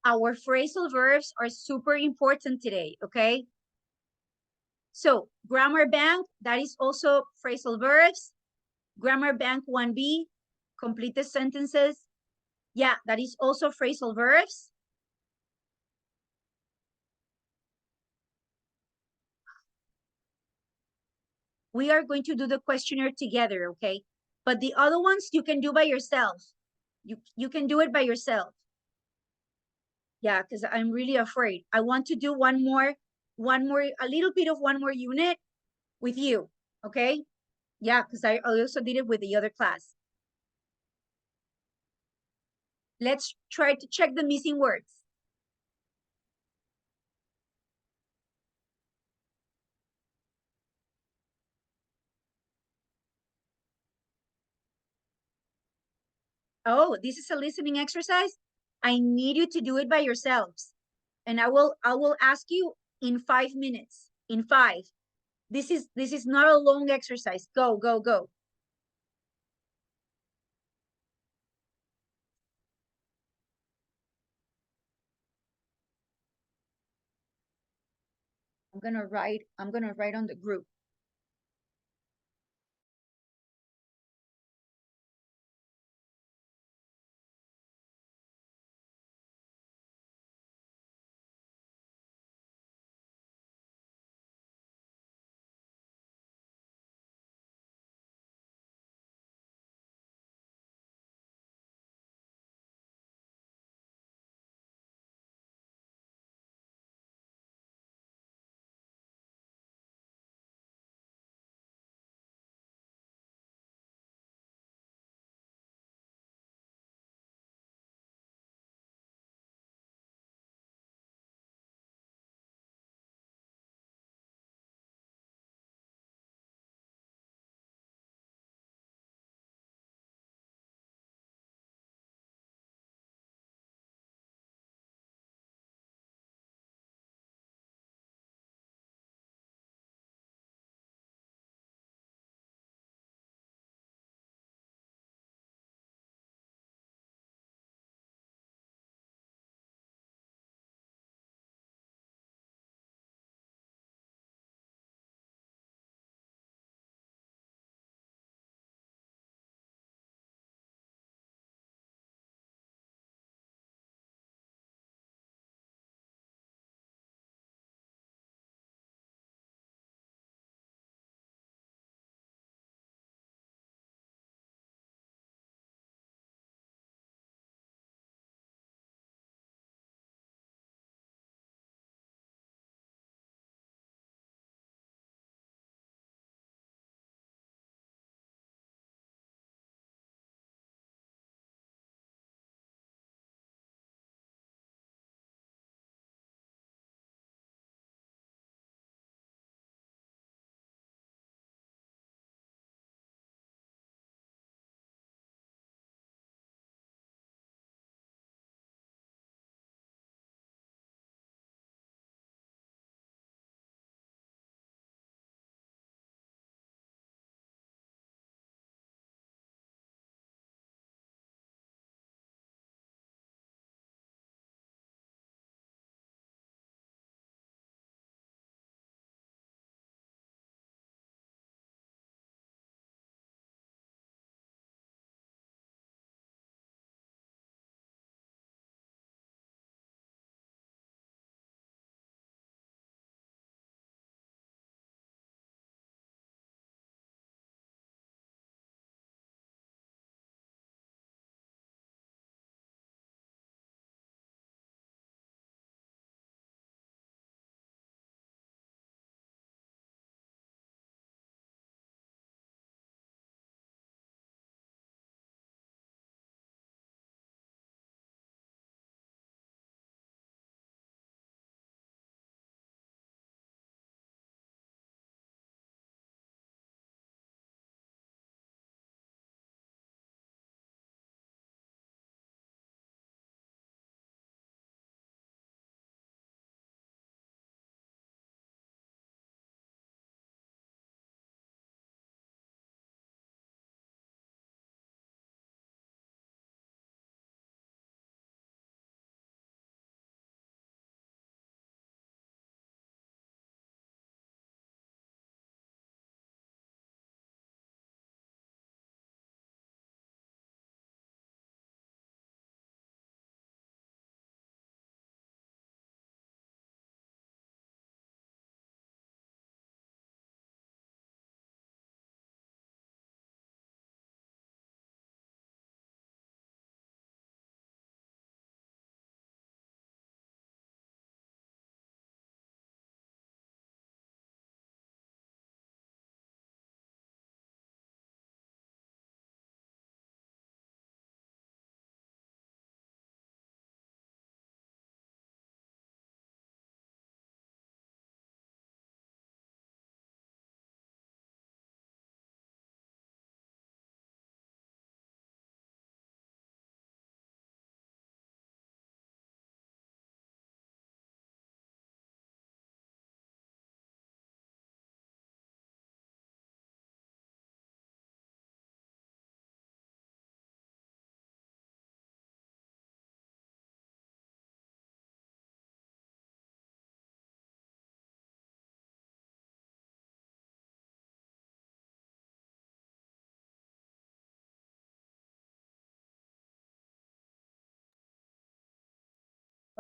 Speaker 1: Our phrasal verbs are super important today, okay? So grammar bank, that is also phrasal verbs. Grammar bank 1B, complete the sentences. Yeah, that is also phrasal verbs. We are going to do the questionnaire together, okay? But the other ones you can do by yourself. You can do it by yourself. Yeah, because I'm really afraid. I want to do a little bit of one more unit with you, okay? Yeah, because I also did it with the other class. Let's try to check the missing words. Oh, this is a listening exercise. I need you to do it by yourselves. And I will ask you in 5 minutes. In 5. This is not a long exercise. Go. I'm gonna write on the group.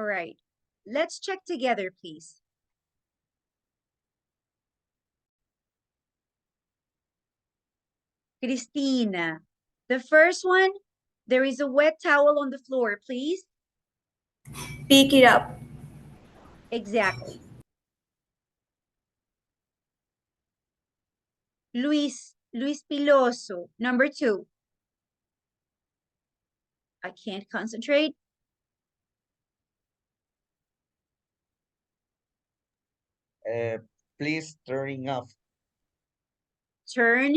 Speaker 1: All right. Let's check together, please. Cristina, the first one, there is a wet towel on the floor, please.
Speaker 3: Pick it up.
Speaker 1: Exactly. Luis Piloso, number 2. I can't concentrate.
Speaker 7: Please turning off.
Speaker 1: Turn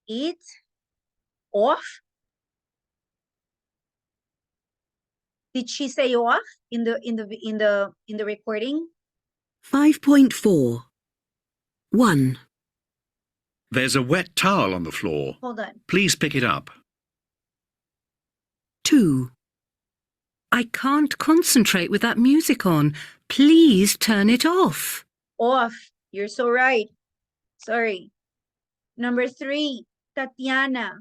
Speaker 1: it off. Did she say off in the recording?
Speaker 9: 5.4. 1.
Speaker 4: There's a wet towel on the floor.
Speaker 1: Hold on.
Speaker 4: Please pick it up.
Speaker 9: 2. I can't concentrate with that music on. Please turn it off.
Speaker 1: Off. You're so right. Sorry. Number 3, Tatiana.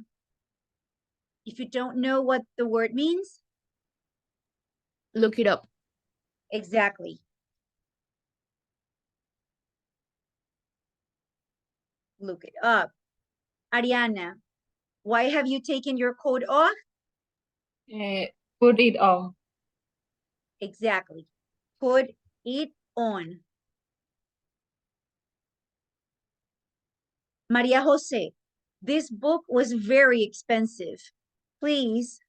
Speaker 1: If you don't know what the word means,
Speaker 2: Look it up.
Speaker 1: exactly. Look it up. Ariana, why have you taken your coat off?
Speaker 6: Put it on.
Speaker 1: Exactly. Put it on. Maria Jose, this book was very expensive. Please,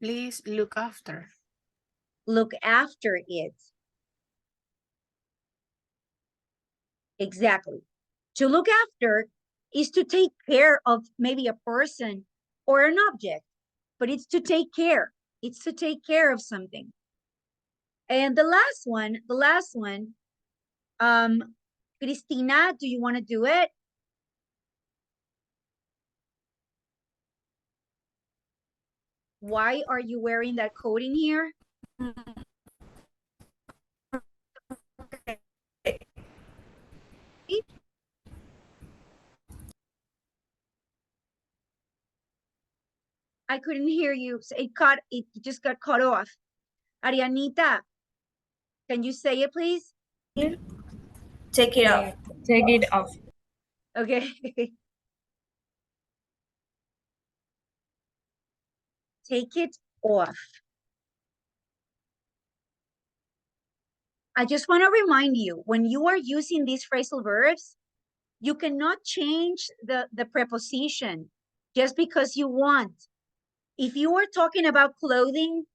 Speaker 5: Please look after.
Speaker 1: look after it. Exactly. To look after is to take care of maybe a person or an object, but it's to take care. It's to take care of something. And the last one, Cristina, do you want to do it? Why are you wearing that coat in here? I couldn't hear you. It just got cut off. Arianita, can you say it, please?
Speaker 3: Take it off.
Speaker 6: Take it off.
Speaker 1: Okay. Take it off. I just want to remind you, when you are using these phrasal verbs, you cannot change the preposition just because you want. If you are talking about clothing,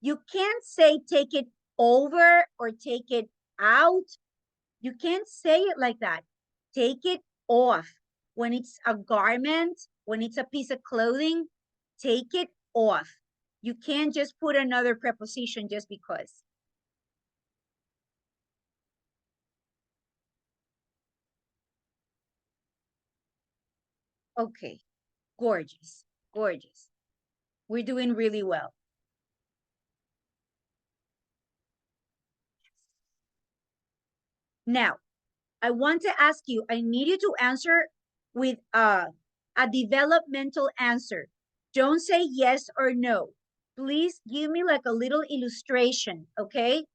Speaker 1: you can't say take it over or take it out. You can't say it like that. Take it off. When it's a garment, when it's a piece of clothing, take it off. You can't just put another preposition just because. Okay, gorgeous, gorgeous. We're doing really well. Now, I want to ask you, I need you to answer with a developmental answer. Don't say yes or no. Please give me like a little illustration, okay?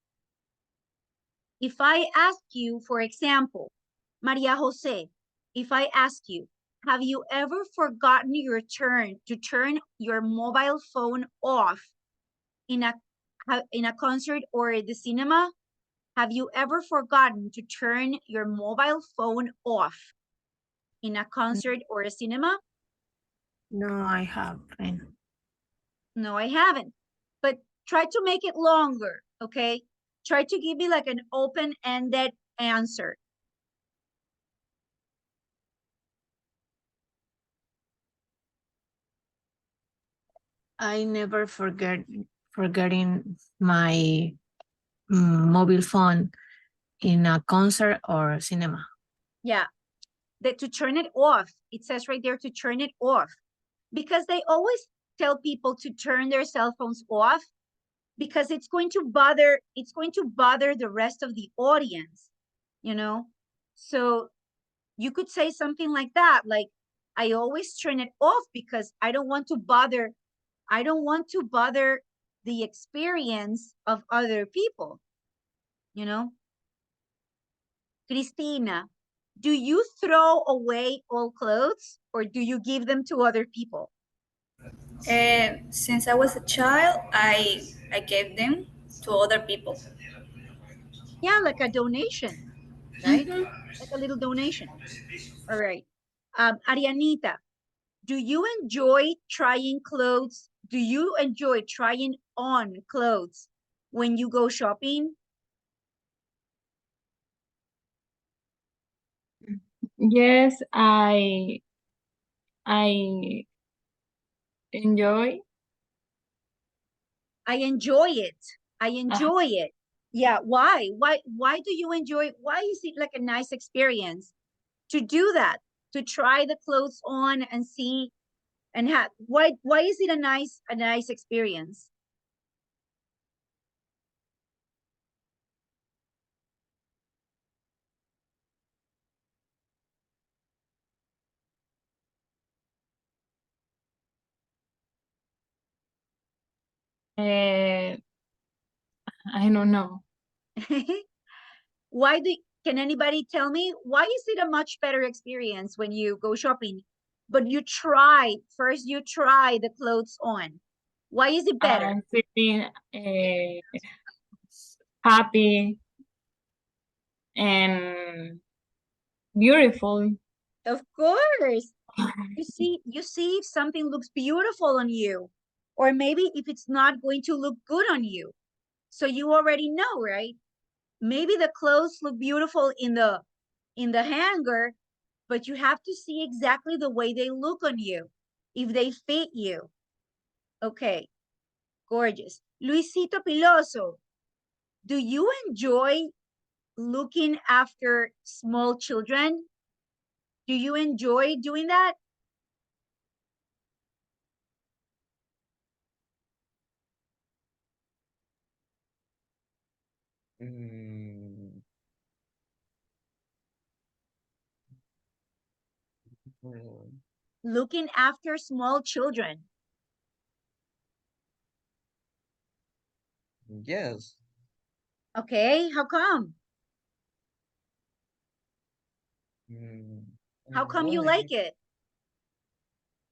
Speaker 1: If I ask you, for example, Maria Jose, if I ask you, have you ever forgotten your turn to turn your mobile phone off in a concert or the cinema? Have you ever forgotten to turn your mobile phone off in a concert or a cinema?
Speaker 5: No, I haven't.
Speaker 1: No, I haven't. But try to make it longer, okay? Try to give me like an open-ended answer.
Speaker 5: I never forgetting my mobile phone in a concert or cinema.
Speaker 1: Yeah, to turn it off. It says right there to turn it off. Because they always tell people to turn their cell phones off because it's going to bother the rest of the audience, you know? So you could say something like that, like, I always turn it off because I don't want to bother I don't want to bother the experience of other people, you know? Cristina, do you throw away all clothes or do you give them to other people?
Speaker 3: Since I was a child, I gave them to other people.
Speaker 1: Yeah, like a donation, right?
Speaker 3: Mhm.
Speaker 1: Like a little donation. All right. Arianita, do you enjoy trying clothes? Do you enjoy trying on clothes when you go shopping?
Speaker 6: Yes, I enjoy.
Speaker 1: I enjoy it. I
Speaker 6: Uh,
Speaker 1: enjoy it. Yeah, why? Why do you enjoy? Why is it like a nice experience to do that? To try the clothes on and see and have why is it a nice experience?
Speaker 6: I don't know.
Speaker 1: Why do can anybody tell me why is it a much better experience when you go shopping but you try first you try the clothes on? Why is it better?
Speaker 6: I'm feeling happy and beautiful.
Speaker 1: Of course. You see if something looks beautiful on you or maybe if it's not going to look good on you. So you already know, right? Maybe the clothes look beautiful in the hanger, but you have to see exactly the way they look on you, if they fit you. Okay, gorgeous. Luisito Piloso, do you enjoy looking after small children? Do you enjoy doing that?
Speaker 7: Mm, well,
Speaker 1: Looking after small children.
Speaker 7: yes.
Speaker 1: Okay, how come?
Speaker 7: Mm,
Speaker 1: How come you
Speaker 7: why?
Speaker 1: like it?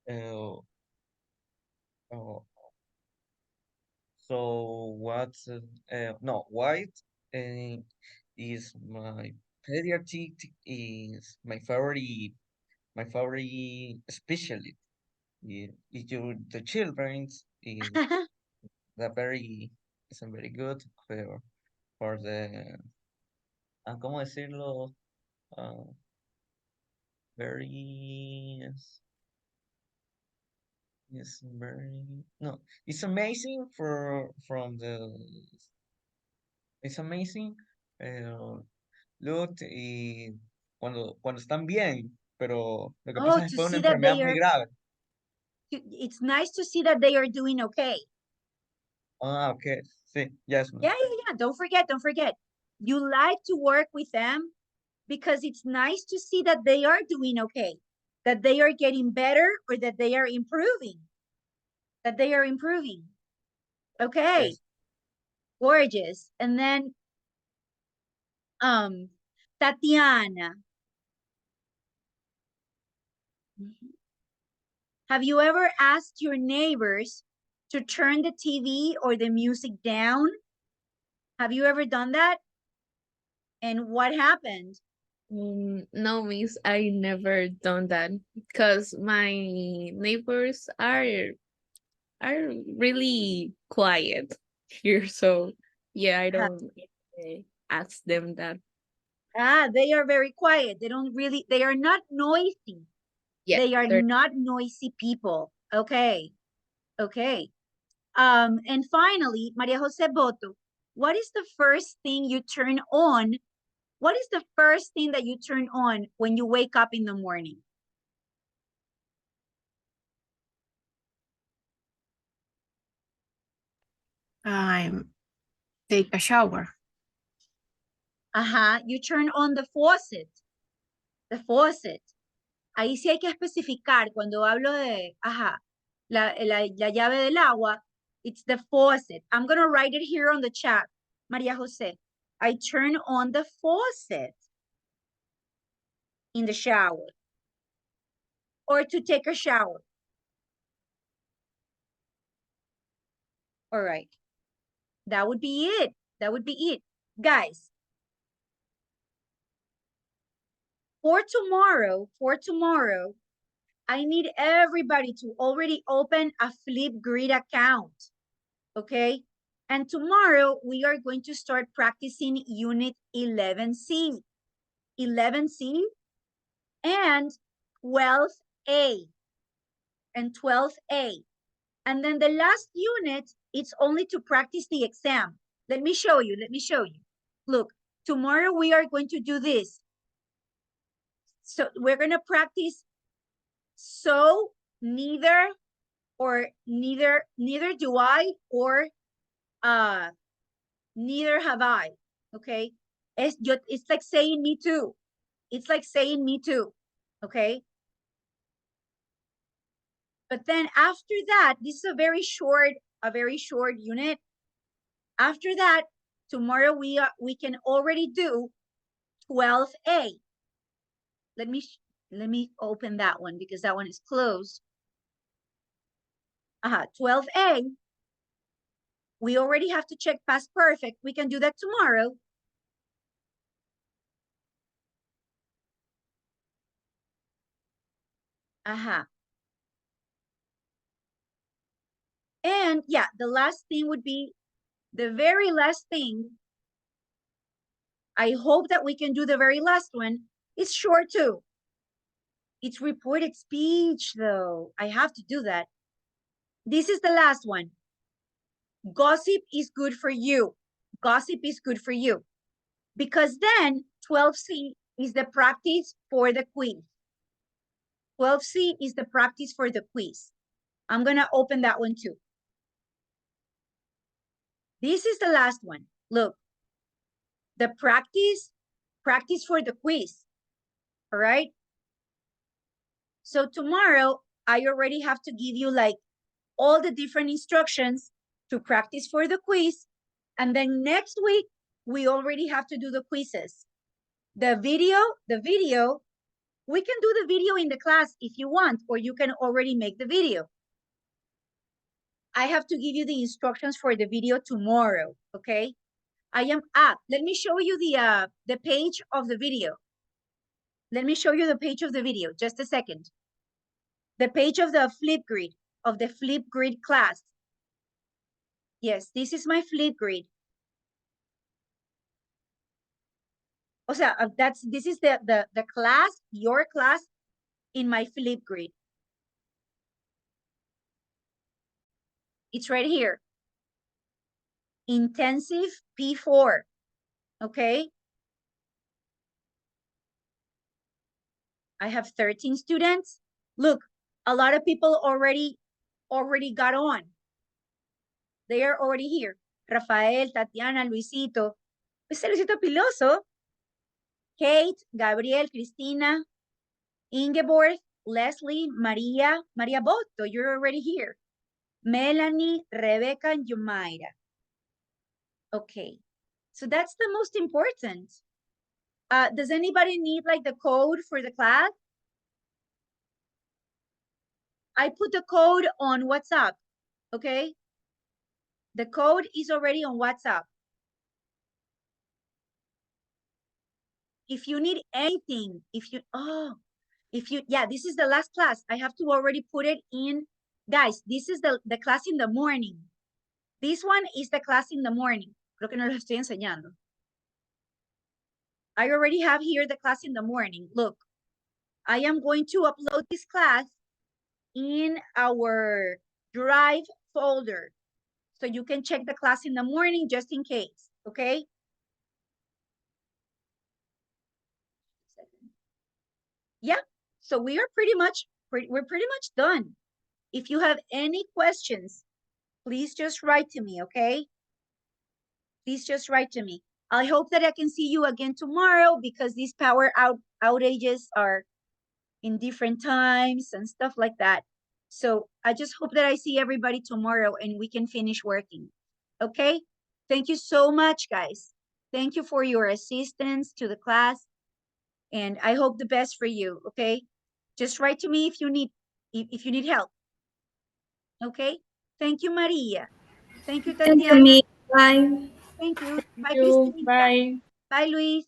Speaker 7: Uh, oh, so what's no white uh, is my pediatric is my favorite specialty. If you the children's is the very is very good for the ¿cómo decirlo? Uh, very is very no it's amazing for from the it's amazing look y cuando están bien, pero lo que
Speaker 1: Oh,
Speaker 7: pasa es
Speaker 1: to
Speaker 7: después de una
Speaker 1: see that
Speaker 7: enfermedad
Speaker 1: they
Speaker 7: muy
Speaker 1: are,
Speaker 7: grave.
Speaker 1: it's nice to see that they are doing okay.
Speaker 7: Ah, ok, sí, ya es.
Speaker 1: Yeah. Don't forget. You like to work with them because it's nice to see that they are doing okay, that they are getting better or that they are improving, that they are improving. Okay,
Speaker 7: Es,
Speaker 1: gorgeous. And then, um, Tatiana, have you ever asked your neighbors to turn the TV or the music down? Have you ever done that? And what happened?
Speaker 2: No, miss, I never done that because my neighbors are really quiet here. So yeah, I don't ask them that.
Speaker 1: Ah, they are very quiet. They don't really, they are not noisy.
Speaker 2: Yeah,
Speaker 1: They are
Speaker 2: they're
Speaker 1: not noisy people. Okay. Okay. And finally, Maria Jose Boto, what is the first thing you turn on? What is the first thing that you turn on when you wake up in the morning?
Speaker 5: I take a shower.
Speaker 1: Ajá, you turn on the faucet. The faucet. Ahí sí hay que especificar cuando hablo de, ajá. la llave del agua, it's the faucet. I'm going to write it here on the chat. Maria Jose, I turn on the faucet in the shower or to take a shower. All right. That would be it. That would be it. Guys, for tomorrow, I need everybody to already open a Flipgrid account, okay? And tomorrow we are going to start practicing Unit 11C. 11C and 12A. And 12A. And then the last unit, it's only to practice the exam. Let me show you. Look, tomorrow we are going to do this. So we're going to practice so, neither, or neither do I, or neither have I, okay? It's like saying me too. It's like saying me too, okay? But then after that, this is a very short unit. After that, tomorrow we can already do 12A. Let me open that one because that one is closed. 12A. We already have to check past perfect. We can do that tomorrow. And yeah, the last thing would be, the very last thing, I hope that we can do the very last one. It's short too. It's reported speech though. I have to do that. This is the last one. Gossip is good for you. Gossip is good for you. Because then 12C is the practice for the quiz. 12C is the practice for the quiz. I'm gonna open that one too. This is the last one. Look, the practice for the quiz. All right. So tomorrow, I already have to give you like all the different instructions to practice for the quiz. And then next week, we already have to do the quizzes. The video, we can do the video in the class if you want, or you can already make the video. I have to give you the instructions for the video tomorrow, okay? Let me show you the page of the video. Let me show you the page of the video, just a second. The page of the Flipgrid class. Yes, this is my Flipgrid. O sea, this is the class, your class, in my Flipgrid. It's right here. Intensive P4, okay? I have 13 students. Look, a lot of people already got on. They are already here. Rafael, Tatiana, Luisito. Pues Luisito Piloso. Kate, Gabriel, Cristina, Ingeborg, Leslie, Maria Botto, you're already here. Melanie, Rebecca, and Yumaira. Okay, so that's the most important. Does anybody need like the code for the class? I put the code on WhatsApp, okay? The code is already on WhatsApp. If you need anything, yeah, this is the last class. I have to already put it in. Guys, this is the class in the morning. This one is the class in the morning. Creo que no lo estoy enseñando. I already have here the class in the morning. Look, I am going to upload this class in our Drive folder. So you can check the class in the morning just in case, okay? Yeah, so we are pretty much done. If you have any questions, please just write to me, okay? Please just write to me. I hope that I can see you again tomorrow because these power outages are in different times and stuff like that. So I just hope that I see everybody tomorrow and we can finish working. Okay? Thank you so much, guys. Thank you for your assistance to the class. And I hope the best for you, okay? Just write to me if you need help. Okay? Thank you, Maria. Thank you,
Speaker 3: Thank you,
Speaker 1: Tatiana.
Speaker 3: me. Bye.
Speaker 1: Thank you.
Speaker 6: Thank
Speaker 1: Bye,
Speaker 6: you.
Speaker 1: Cristina.
Speaker 6: Bye.
Speaker 1: Bye, Luis.